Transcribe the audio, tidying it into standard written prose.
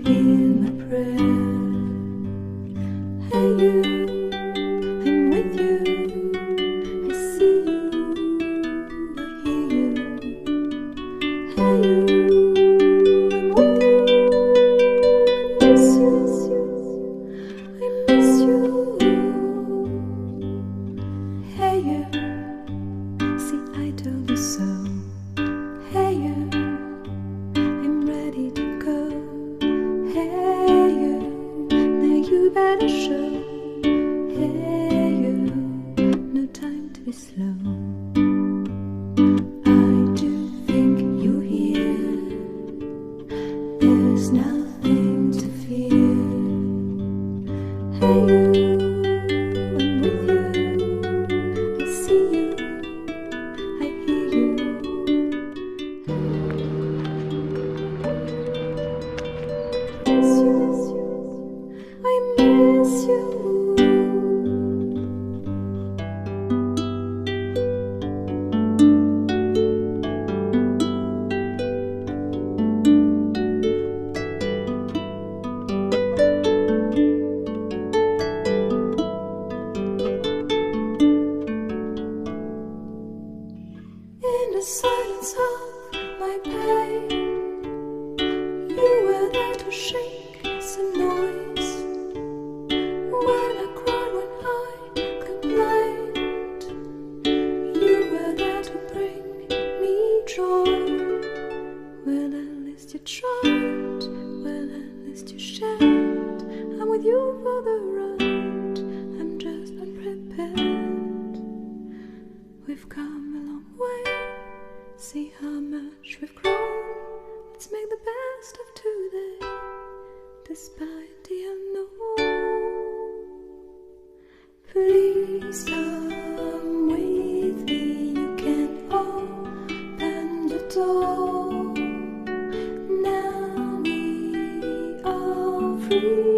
hear my prayer. Hey you, I'm with you. I see you, I hear you. Hey you, I'm with you. I miss you, I miss you. Hey you, see I told you so. Hey you, I'm ready to go. Hey you, now you better show. Hey you, no time to be slow. I do think you're here. There's nothing to fear. Hey you, I'm with you. I see you, I hear you. I miss you. In the silence of my pain, you were there to shake some noise. When I cried, when I complained, you were there to bring me joy. Well, at least you tried, well, at least you shared. I'm with you for the ride, I'm just unprepared. We've come a long way, see how much we've grown. Let's make the best of today, despite the unknown. Please come with me, you can open the door. Now we are free.